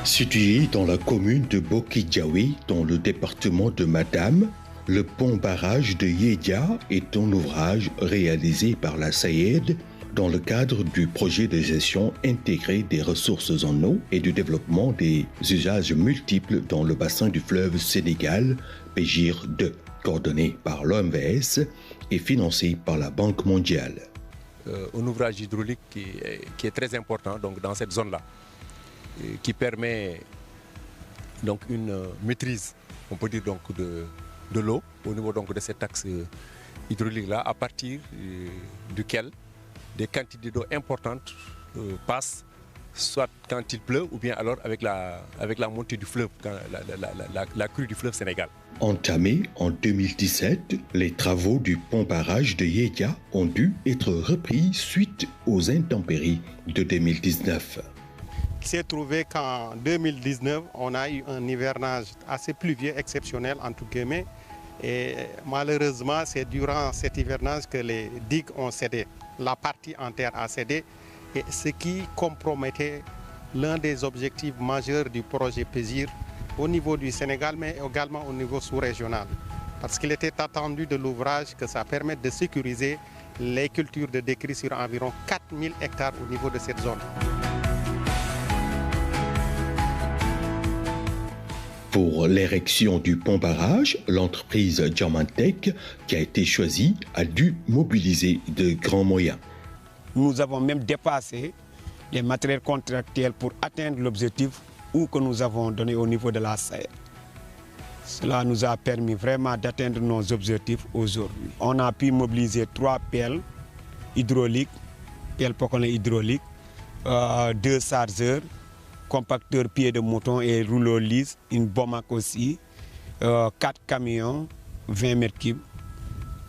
Situé dans la commune de Bokidjawi, dans le département de Matam, le pont-barrage de Yedia est un ouvrage réalisé par la SAED dans le cadre du projet de gestion intégrée des ressources en eau et du développement des usages multiples dans le bassin du fleuve Sénégal, PGIR 2, coordonné par l'OMVS et financé par la Banque mondiale. Un ouvrage hydraulique qui est très important donc, dans cette zone-là, qui permet donc une maîtrise, on peut dire donc de l'eau au niveau donc de cet axe hydraulique-là, à partir duquel des quantités d'eau importantes passent, soit quand il pleut ou bien alors avec la montée du fleuve, la crue du fleuve Sénégal. Entamés en 2017, les travaux du pont-barrage de Yedia ont dû être repris suite aux intempéries de 2019. Il s'est trouvé qu'en 2019, on a eu un hivernage assez pluvieux, exceptionnel entre guillemets. Et malheureusement, c'est durant cet hivernage que les digues ont cédé. La partie en terre a cédé, et ce qui compromettait l'un des objectifs majeurs du projet PGIR au niveau du Sénégal, mais également au niveau sous-régional. Parce qu'il était attendu de l'ouvrage que ça permette de sécuriser les cultures de décrue sur environ 4000 hectares au niveau de cette zone. Pour l'érection du pont-barrage, l'entreprise Germantech, qui a été choisie, a dû mobiliser de grands moyens. Nous avons même dépassé les matériels contractuels pour atteindre l'objectif que nous avons donné au niveau de la SAED. Cela nous a permis vraiment d'atteindre nos objectifs aujourd'hui. On a pu mobiliser 3 pelles hydrauliques, pelles Pocolin hydrauliques, 2 chargeurs, compacteur pied de mouton et rouleau lisse, une BOMAC aussi, 4 camions, 20 mètres cubes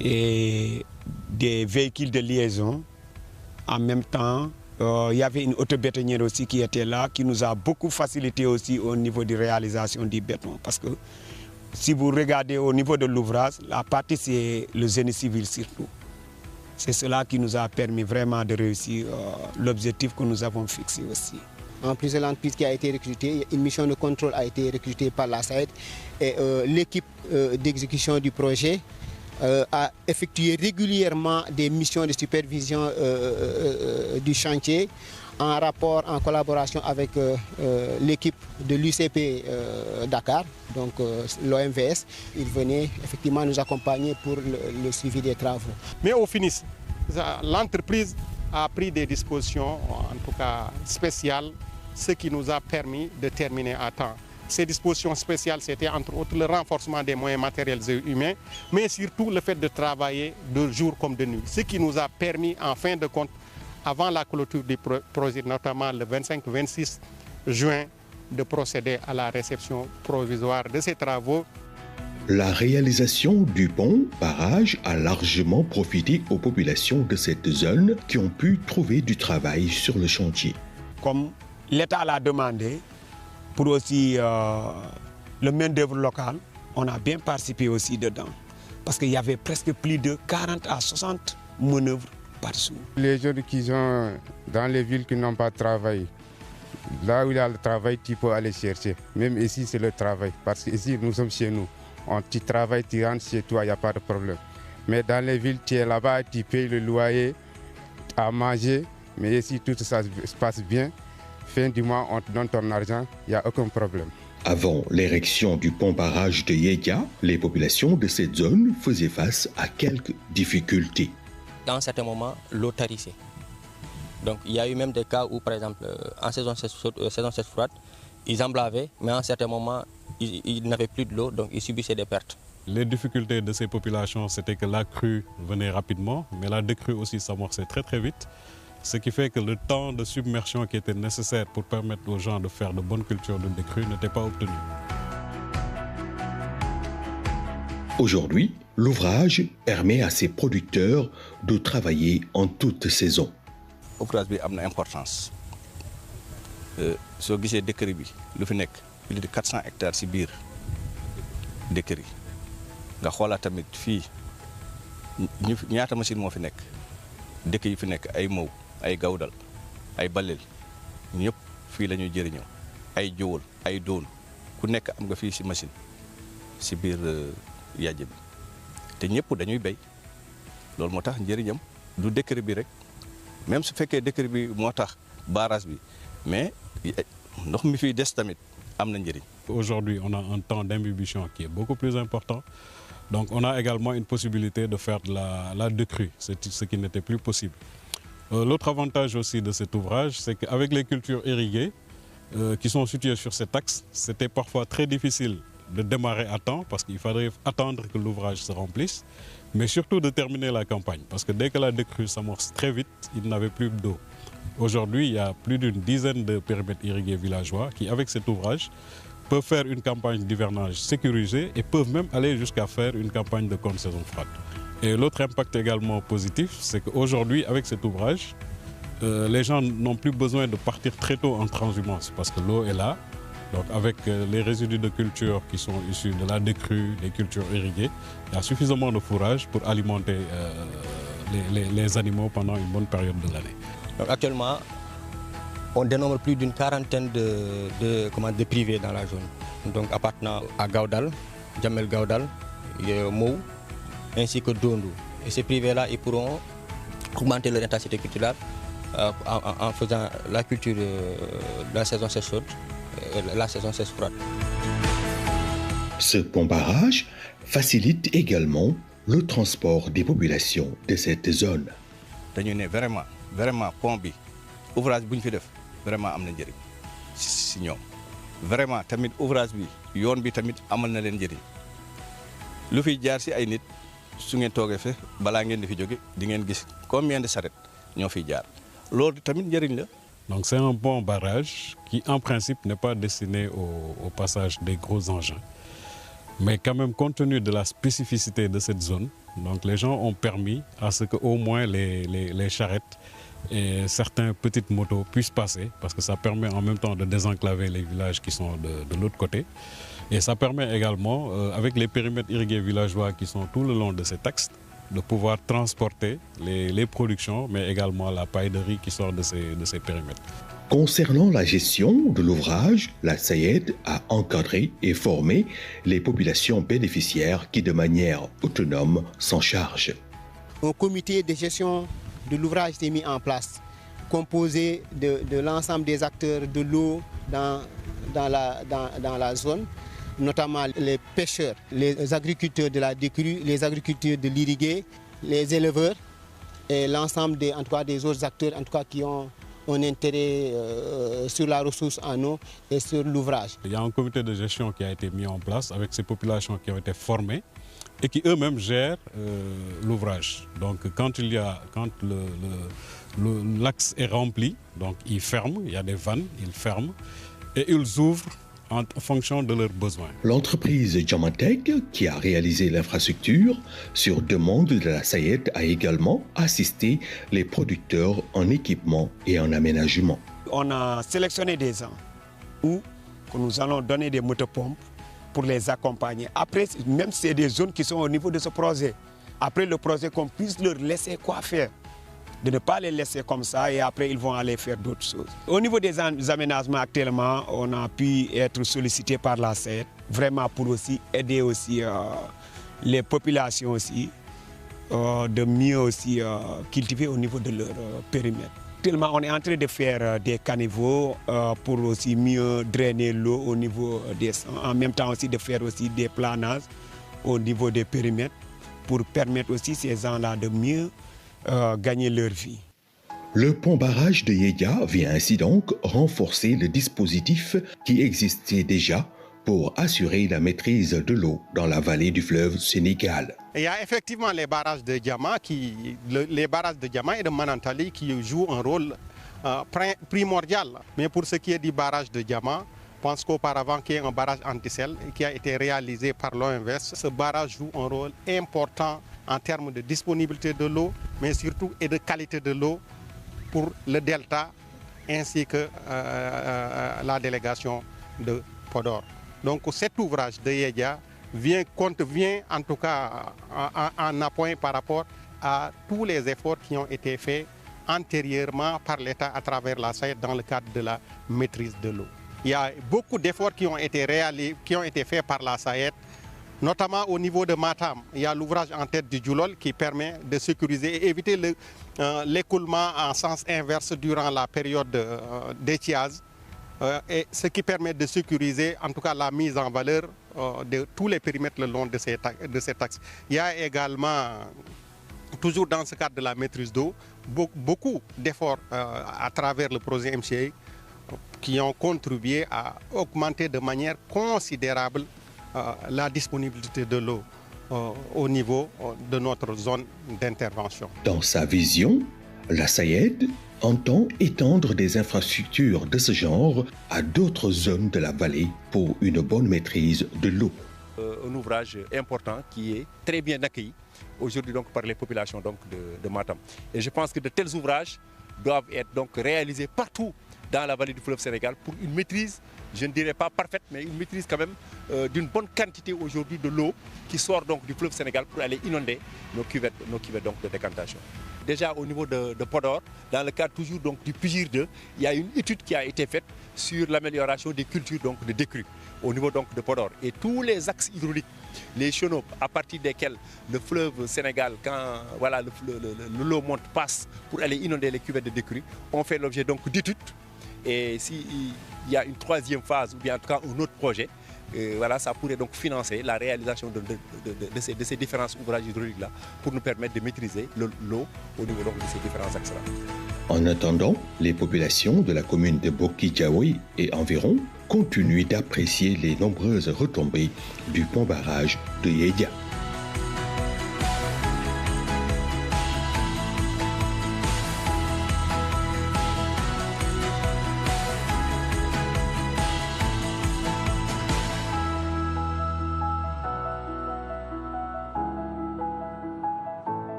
et des véhicules de liaison. En même temps, il y avait une autobétonnière aussi qui était là, qui nous a beaucoup facilité aussi au niveau de réalisation du béton. Parce que si vous regardez au niveau de l'ouvrage, la partie c'est le génie civil surtout. C'est cela qui nous a permis vraiment de réussir l'objectif que nous avons fixé aussi. En plus de l'entreprise qui a été recrutée, une mission de contrôle a été recrutée par la SAED et l'équipe d'exécution du projet a effectué régulièrement des missions de supervision du chantier en rapport, en collaboration avec l'équipe de l'UCP Dakar, donc l'OMVS. Ils venaient effectivement nous accompagner pour le suivi des travaux. Mais au finish, l'entreprise a pris des dispositions, en tout cas spéciales, ce qui nous a permis de terminer à temps. Ces dispositions spéciales, c'était entre autres le renforcement des moyens matériels et humains, mais surtout le fait de travailler de jour comme de nuit. Ce qui nous a permis, en fin de compte, avant la clôture du projet, notamment le 25-26 juin, de procéder à la réception provisoire de ces travaux. La réalisation du pont-barrage a largement profité aux populations de cette zone qui ont pu trouver du travail sur le chantier. Comme l'État l'a demandé, pour aussi le main-d'œuvre local, on a bien participé aussi dedans. Parce qu'il y avait presque plus de 40 à 60 manœuvres par jour. Les gens qui sont dans les villes qui n'ont pas de travail, là où il y a le travail, tu peux aller chercher. Même ici, c'est le travail. Parce qu'ici, nous sommes chez nous. Tu travailles, tu rentres chez toi, il n'y a pas de problème. Mais dans les villes, tu es là-bas, tu payes le loyer, à manger. Mais ici, tout ça se passe bien. Fin du mois, on te donne ton argent, il n'y a aucun problème. Avant l'érection du pont-barrage de Yedia, les populations de cette zone faisaient face à quelques difficultés. Dans certains moments, l'eau tarissait. Donc il y a eu même des cas où, par exemple, en saison sèche froide, ils emblavaient, mais en certains moments, ils n'avaient plus de l'eau, donc ils subissaient des pertes. Les difficultés de ces populations, c'était que la crue venait rapidement, mais la décrue aussi s'amorçait très très vite. Ce qui fait que le temps de submersion qui était nécessaire pour permettre aux gens de faire de bonnes cultures de décrue n'était pas obtenu. Aujourd'hui, l'ouvrage permet à ses producteurs de travailler en toute saison. L'ouvrage a une importance. Si vous regardez décrue, il y a plus de 400 hectares de biir décrue. Nga xoolaat tamit fii ñaata machine moo fi nekk dëkk yi fi nekk ay Mow ay Gawdal ay Balel ñëpp fii la ñuy jëriñoo ay jowul ay doon ku nekk am nga fii si machine si biir yàjj bi te ñëpp dañuy béy loolu moo tax njëriñam du décret bi rek même su fekkee décret bi moo tax barrage bi mais ndox mi fiy des tamit am na njëriñ. Aujourd'hui, on a un temps d'imbibition qui est beaucoup plus important. Donc on a également une possibilité de faire de la décrue, ce qui n'était plus possible. L'autre avantage aussi de cet ouvrage, c'est qu'avec les cultures irriguées qui sont situées sur cet axe, c'était parfois très difficile de démarrer à temps parce qu'il faudrait attendre que l'ouvrage se remplisse, mais surtout de terminer la campagne parce que dès que la décrue s'amorce très vite, il n'avait plus d'eau. Aujourd'hui, il y a plus d'une dizaine de périmètres irrigués villageois qui, avec cet ouvrage, peuvent faire une campagne d'hivernage sécurisée et peuvent même aller jusqu'à faire une campagne de contre-saison froide. Et l'autre impact également positif, c'est qu'aujourd'hui, avec cet ouvrage, les gens n'ont plus besoin de partir très tôt en transhumance parce que l'eau est là. Donc avec les résidus de culture qui sont issus de la décrue, des cultures irriguées, il y a suffisamment de fourrage pour alimenter les animaux pendant une bonne période de l'année. Actuellement, on dénombre plus d'une quarantaine de privés dans la zone. Donc appartenant à Gaudal, Jamel Gaudal, Mou, ainsi que Dondou. Et ces privés-là, ils pourront augmenter leur intensité culturelle en faisant la culture de la saison sèche chaude et la saison sèche froide. Ce pont-barrage facilite également le transport des populations de cette zone. Vraiment pont bi ouvrage bu ñu fi def vraiment am na njëriñ si ñoom vraiment tamit ouvrage bi yoon bi tamit amal na leen njëriñ lu fiy jaar si ay nit su ngeen toogee fe balaa ngeen di fi jóge di ngeen gis combien de charrettes ñoo fiy jaar loolu tamit njëriñ la. Donc c'est un pont barrage qui en principe n'est pas destiné au passage des gros engins. Mais quand même, compte tenu de la spécificité de cette zone, donc les gens ont permis à ce qu'au moins les charrettes et certaines petites motos puissent passer, parce que ça permet en même temps de désenclaver les villages qui sont de l'autre côté. Et ça permet également, avec les périmètres irrigués villageois qui sont tout le long de cet axe, de pouvoir transporter les productions, mais également la paille de riz qui sort de ces périmètres. Concernant la gestion de l'ouvrage, la SAED a encadré et formé les populations bénéficiaires qui, de manière autonome, s'en chargent. Un comité de gestion de l'ouvrage s'est mis en place, composé de l'ensemble des acteurs de l'eau dans la zone, notamment les pêcheurs, les agriculteurs de la décrue, les agriculteurs de l'irrigué, les éleveurs et l'ensemble des autres acteurs qui ont un intérêt sur la ressource en eau et sur l'ouvrage. Il y a un comité de gestion qui a été mis en place avec ces populations qui ont été formées et qui eux-mêmes gèrent l'ouvrage. Donc quand l'axe est rempli, donc ils ferment, il y a des vannes, ils ferment et ils ouvrent en fonction de leurs besoins. L'entreprise Jamantec, qui a réalisé l'infrastructure sur demande de la SAED, a également assisté les producteurs en équipement et en aménagement. On a sélectionné des gens où nous allons donner des motopompes pour les accompagner. Après, même si c'est des zones qui sont au niveau de ce projet, après le projet, qu'on puisse leur laisser quoi faire. De ne pas les laisser comme ça et après ils vont aller faire d'autres choses. Au niveau des aménagements actuellement, on a pu être sollicité par la SAED vraiment pour aussi aider aussi les populations aussi de mieux aussi cultiver au niveau de leur périmètre. Actuellement, on est en train de faire des caniveaux pour aussi mieux drainer l'eau au niveau des champs. En même temps aussi de faire aussi des planages au niveau des périmètres pour permettre aussi ces gens-là de mieux gagner leur vie. Le pont-barrage de Yédia vient ainsi donc renforcer le dispositif qui existait déjà pour assurer la maîtrise de l'eau dans la vallée du fleuve Sénégal. Il y a effectivement les barrages de Diama, les barrages de Diama et de Manantali qui jouent un rôle primordial. Mais pour ce qui est du barrage de Diama, je pense qu'auparavant qu'il y ait un barrage anti-sel qui a été réalisé par l'OMVS, ce barrage joue un rôle important en termes de disponibilité de l'eau, mais surtout et de qualité de l'eau pour le delta ainsi que la délégation de Podor. Donc cet ouvrage de Yédia vient en tout cas en appoint par rapport à tous les efforts qui ont été faits antérieurement par l'État à travers la SAED dans le cadre de la maîtrise de l'eau. il y a beaucoup d'efforts qui ont été faits par la SAED, notamment au niveau de Matam. Il y a l'ouvrage en tête du Djoulol qui permet de sécuriser et éviter l'écoulement en sens inverse durant la période d'étiage, et ce qui permet de sécuriser en tout cas la mise en valeur de tous les périmètres le long de cet axe. Il y a également, toujours dans ce cadre de la maîtrise d'eau, beaucoup d'efforts à travers le projet MCA qui ont contribué à augmenter de manière considérable la disponibilité de l'eau au niveau de notre zone d'intervention. Dans sa vision, la SAED entend étendre des infrastructures de ce genre à d'autres zones de la vallée pour une bonne maîtrise de l'eau. Un ouvrage important qui est très bien accueilli aujourd'hui donc par les populations donc de Matam. Et je pense que de tels ouvrages doivent être donc réalisés partout dans la vallée du fleuve Sénégal pour une maîtrise, je ne dirais pas parfaite, mais une maîtrise quand même d'une bonne quantité aujourd'hui de l'eau qui sort donc du fleuve Sénégal pour aller inonder nos cuvettes donc de décantation. Déjà au niveau de Podor, dans le cadre toujours donc du PIGIR 2, il y a une étude qui a été faite sur l'amélioration des cultures donc de décrue au niveau donc de Podor. Et tous les axes hydrauliques, les chenaux à partir desquels le fleuve Sénégal, quand voilà, l'eau monte, passe pour aller inonder les cuvettes de décrue, ont fait l'objet donc d'études. Et s'il y a une troisième phase ou bien en tout cas un autre projet, voilà, ça pourrait donc financer la réalisation de ces différents ouvrages hydrauliques-là pour nous permettre de maîtriser l'eau au niveau donc de ces différents axes-là. En attendant, les populations de la commune de Boki-Diaoui et environ continuent d'apprécier les nombreuses retombées du pont-barrage de Yédia.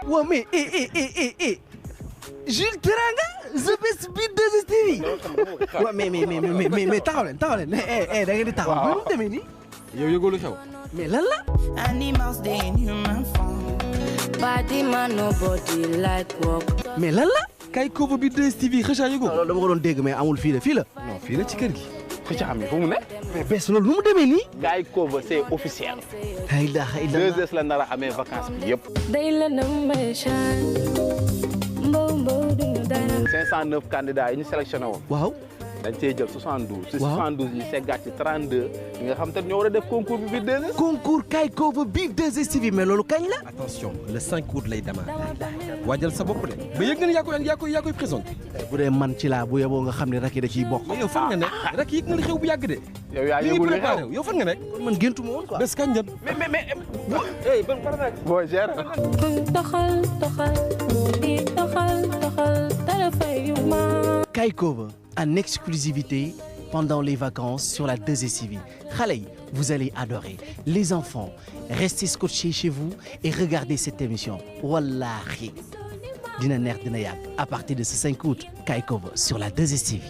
Ouais, mais, Jules Teranga, the best beat de TV. Ouais, mais, taxaw leen, da ngeen di taxaw, ba mu demee nii. yow yëgoo lu xew. Mais lan la? Animals they in human form. Body man nobody like walk. Mais lan la? Kay cover beat de TV xëcc yëgoo. Non, dama ko doon dégg mais amul fii la. non fii la ci kër gi. xëcc xam fu mu ne. Mais bés loolu nu mu demee nii. Kay cover c'est officiel. La ilaha illallah. 2S la nar a amee vacances bi yëpp. Day la namation. 509 candidats yi ñu sélectionné woon. Waaw. dañ cee jël 72. ci 72 yi seggaat ci 32 yi nga xam te ñoo war a def concours bi biir 2S. Concours Kay cover beat 2S TV mais loolu kañ la? Attention, le 5 août lay démarrer. waajal sa bopp de. ba yëg nga ni yaa koy présenté. Bu dee man ci laa bu yeboo nga xam ne Racky da ciy bokk. yow fan nga nekk Racky yëg nga li xew bu yàgg de. yow yaa yëgul li xew yow fan nga nekk. man géntu ma woon quoi. bés kañ jëm. mais ban par nag. boo gère. Doxal dara fayu ma. Kay cover en exclusivité pendant les vacances sur la 2S TV. Xale yi, vous allez adorer. Les enfants, restez scotchés chez vous et regardez cette émission. Wallahi dina neex dina yàgg à partir de ce 5 août Kay cover sur la 2S TV.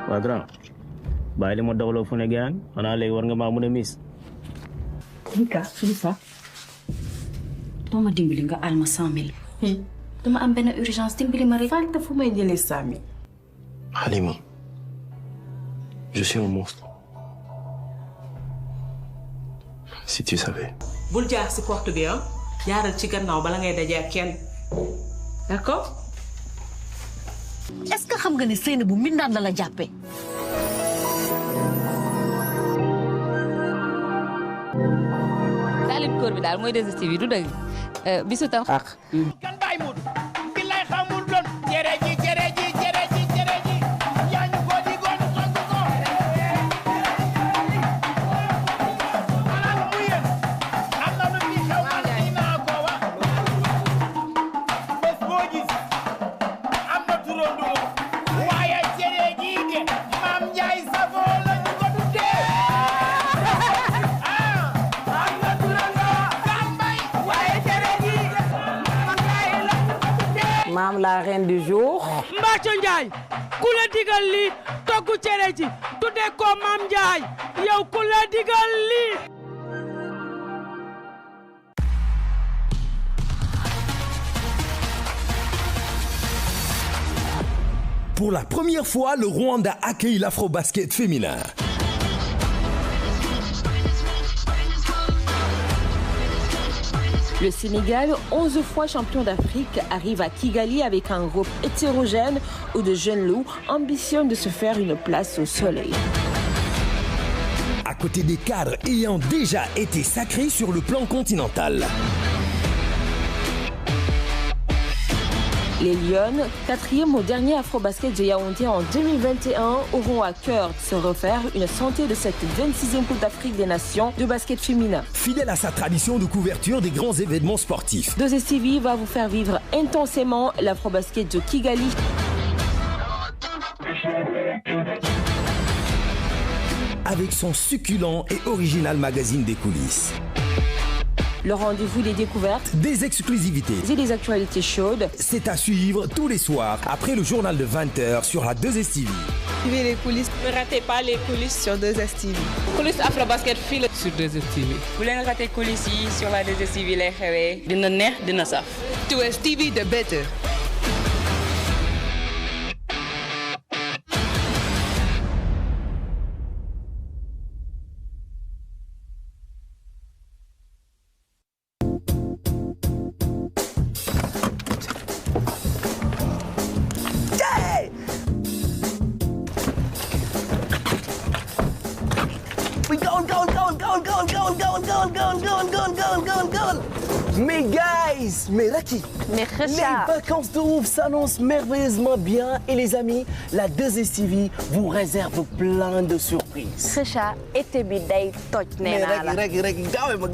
waa grand bàyyi li ma doxaloo fu ne gaan xanaa léegi war nga maa mën a miis. Mika Filipa doo ma dimbali nga al ma 100 000. dama am benn urgence dimbali ma rek. Fanta fu may jëlee 100 000. Halima, je suis un monstre. Si tu savais. bul jaar si porte bi ah jaaral ci gannaaw bala ngay daje ak kenn d'accord. est-ce que xam nga ni Seynabou mbindaan la jàppee. taalib koor bi daal mooy 2STV du dëgg bisu tam xaq. kan bàyyi mu billaay xamul doon jere ji yaa ñu ko digoon sonk ko ala mu yéen am na lu fi xew man dinaa ko wax bés boo gis am na turandoo waaye jere ji de maam Njaay Safo la ñu ko tuddee am na turandoo kan bay waaye jere ji maam Njaay maam la reine du jour. Mbathio Ndiaye ku la digal lii togg cere ji tuddee ko Maam Ndiaye yow ku la digal lii. Pour la première fois, le Rwanda accueille l'Afrobasket féminin. Le Sénégal, 11 fois champion d'Afrique, arrive à Kigali avec un groupe hétérogène où de jeunes loups ambitionnent de se faire une place au soleil. À côté des cadres ayant déjà été sacrés sur le plan continental. Les Lyonnes, 4e au dernier Afrobasket de Yaoundé en 2021, auront à cœur de se refaire une santé de cette 26e Coupe d'Afrique des Nations de basket féminin. Fidèle à sa tradition de couverture des grands événements sportifs. 2STV va vous faire vivre intensément l'Afrobasket de Kigali. Avec son succulent et original magazine des coulisses. Le rendez-vous des découvertes, des exclusivités et des actualités chaudes. C'est à suivre tous les soirs après le journal de 20h sur la 2STV. Suivez les coulisses. Ne ratez pas les coulisses sur 2STV. Coulisses Afrobasket fii sur 2STV. bu leen raté coulisses yi sur la 2STV lay xewee. dina neex dina saf. 2STV the better. Mais guys, mais Raki, les vacances de ouf s'annoncent merveilleusement bien et les amis, la 2STV vous réserve plein de surprises. Kheucha, été bi day toj nee naa la. Mais Raki, gaaw ma